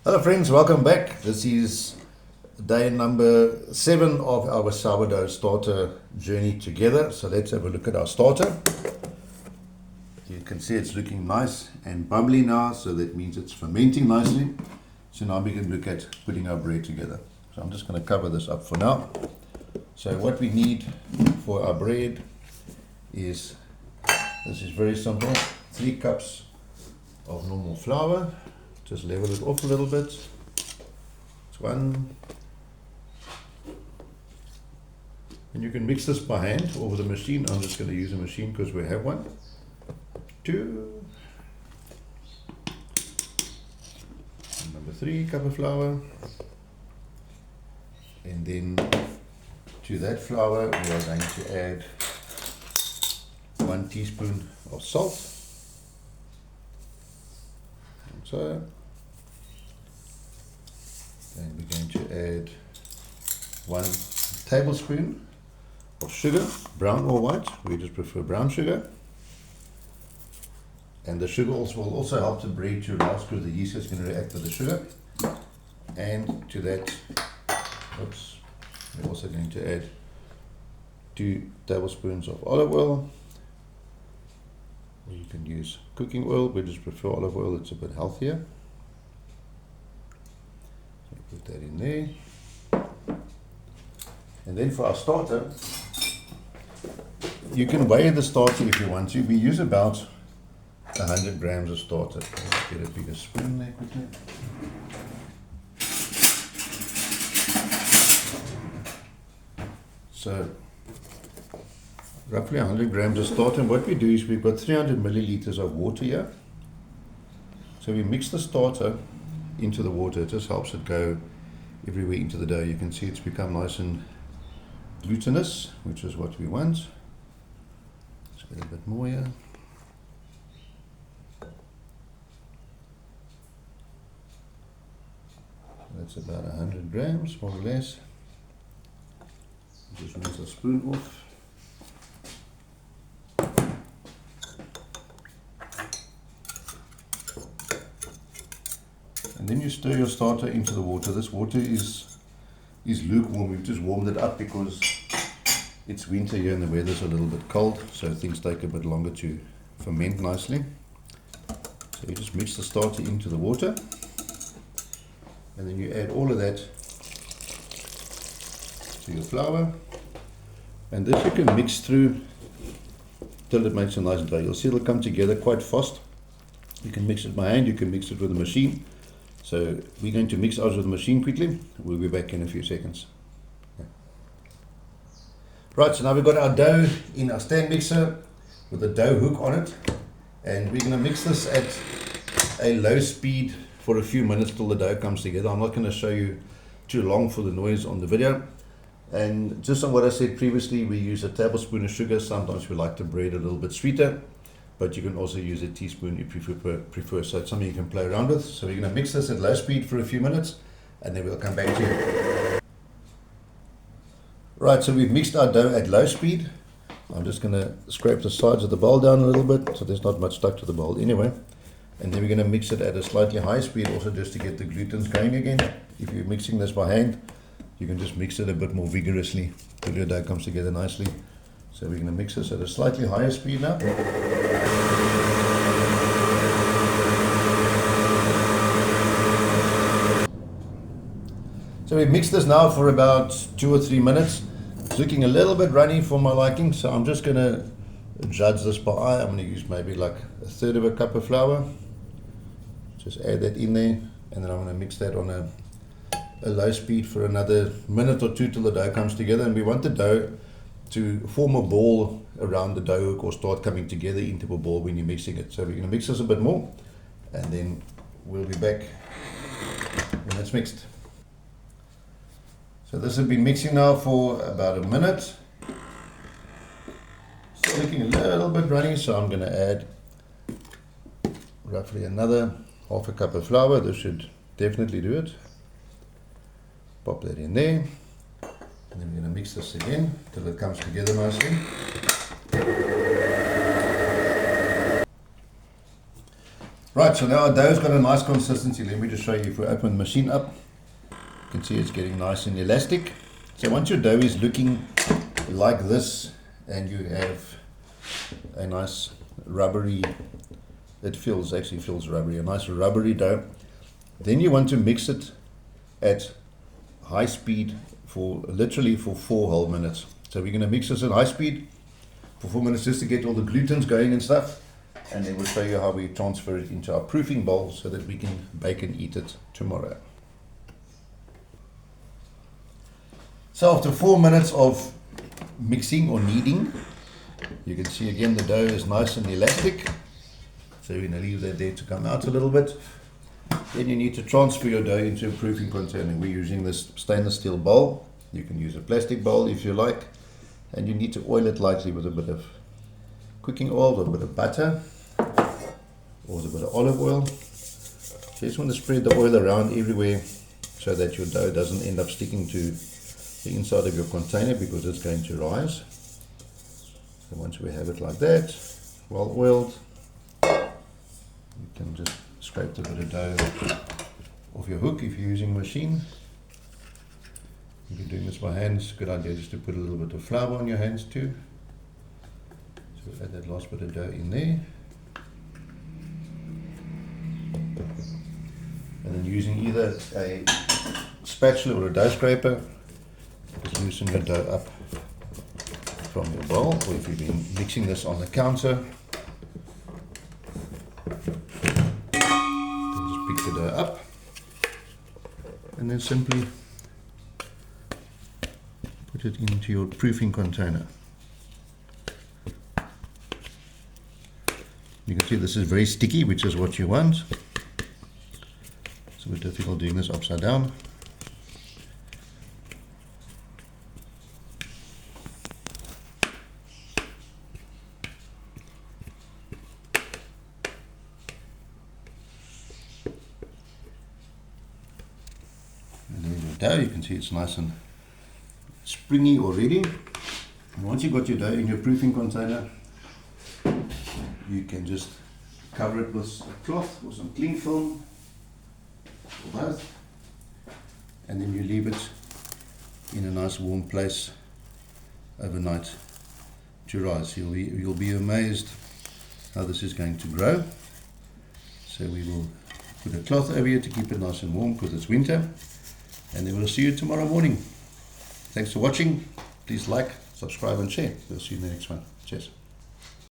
Hello friends, welcome back. This is day number 7 of our sourdough starter journey together. So let's have a look at our starter. You can see it's looking nice and bubbly now, so that means it's fermenting nicely. So now we can look at putting our bread together. So I'm just going to cover this up for now. So what we need for our bread is, this is very simple, 3 cups of normal flour. Just level it off a little bit. It's 1. And you can mix this by hand or with a machine. I'm just going to use a machine because we have one. 2. And number 3 cup of flour. And then to that flour we are going to add 1 teaspoon of salt. And so. And we're going to add 1 tablespoon of sugar, brown or white. We just prefer brown sugar. And the sugar will also help the bread to rise because the yeast is going to react with the sugar. And to that, we're also going to add 2 tablespoons of olive oil. Or you can use cooking oil, we just prefer olive oil, it's a bit healthier. Put that in there. And then for our starter, you can weigh the starter if you want to. We use about 100 grams of starter. Let's get a bigger spoon there quickly. So roughly 100 grams of starter. And what we do is we've got 300 milliliters of water here. So we mix the starter into the water. It just helps it go everywhere into the dough. You can see it's become nice and glutinous, which is what we want. Let's get a bit more here. That's about 100 grams, more or less. Just rinse the spoon off. And then you stir your starter into the water. This water is lukewarm. We've just warmed it up because it's winter here and the weather's a little bit cold, so things take a bit longer to ferment nicely. So you just mix the starter into the water, and then you add all of that to your flour. And this you can mix through till it makes a nice dough. You'll see it'll come together quite fast. You can mix it by hand, you can mix it with a machine. So we're going to mix ours with the machine quickly. We'll be back in a few seconds. Yeah. Right, so now we've got our dough in our stand mixer with a dough hook on it. And we're going to mix this at a low speed for a few minutes till the dough comes together. I'm not going to show you too long for the noise on the video. And just on what I said previously, we use a tablespoon of sugar. Sometimes we like the bread a little bit sweeter, but you can also use a teaspoon if you prefer. So it's something you can play around with. So we're going to mix this at low speed for a few minutes, and then we'll come back to you. Right, so we've mixed our dough at low speed. I'm just going to scrape the sides of the bowl down a little bit, so there's not much stuck to the bowl anyway. And then we're going to mix it at a slightly higher speed, also just to get the glutens going again. If you're mixing this by hand, you can just mix it a bit more vigorously till your dough comes together nicely. So we're going to mix this at a slightly higher speed now. So we've mixed this now for about 2 or 3 minutes. It's looking a little bit runny for my liking, so I'm just going to judge this by eye. I'm going to use maybe like 1/3 of a cup of flour. Just add that in there, and then I'm going to mix that on a low speed for another minute or 2 till the dough comes together. And we want the dough to form a ball around the dough hook or start coming together into a ball when you're mixing it. So we're going to mix this a bit more, and then we'll be back when it's mixed. So this has been mixing now for about a minute. Still looking a little bit runny, so I'm going to add roughly another 1/2 cup of flour. This should definitely do it. Pop that in there. And then we're going to mix this again till it comes together nicely. Right, so now our dough's got a nice consistency. Let me just show you. If we open the machine up, you can see it's getting nice and elastic. So once your dough is looking like this, and you have a nice rubbery, actually feels rubbery, a nice rubbery dough, then you want to mix it at high speed for literally for 4 whole minutes. So we're going to mix this at high speed for 4 minutes just to get all the glutens going and stuff, and then we'll show you how we transfer it into our proofing bowl so that we can bake and eat it tomorrow. So after 4 minutes of mixing or kneading, you can see again the dough is nice and elastic. So we're going to leave that there to come out a little bit. Then you need to transfer your dough into a proofing container. We're using this stainless steel bowl. You can use a plastic bowl if you like. And you need to oil it lightly with a bit of cooking oil, or a bit of butter, or a bit of olive oil. So you just want to spread the oil around everywhere so that your dough doesn't end up sticking to the inside of your container, because it's going to rise. So once we have it like that, well oiled, you can just scrape a bit of dough off your hook if you're using a machine. If you're doing this by hands, good idea just to put a little bit of flour on your hands too. So add that last bit of dough in there. And then using either a spatula or a dough scraper, just loosen your dough up from your bowl, or if you've been mixing this on the counter, then just pick the dough up and then simply put it into your proofing container. You can see this is very sticky, which is what you want. It's a bit difficult doing this upside down. And there's your dough. You can see it's nice and springy already. And once you've got your dough in your proofing container, you can just cover it with a cloth or some cling film, or both, and then you leave it in a nice warm place overnight to rise. You'll be amazed how this is going to grow. So we will put a cloth over here to keep it nice and warm because it's winter, and then we'll see you tomorrow morning. Thanks for watching. Please like, subscribe and share. We'll see you in the next one. Cheers.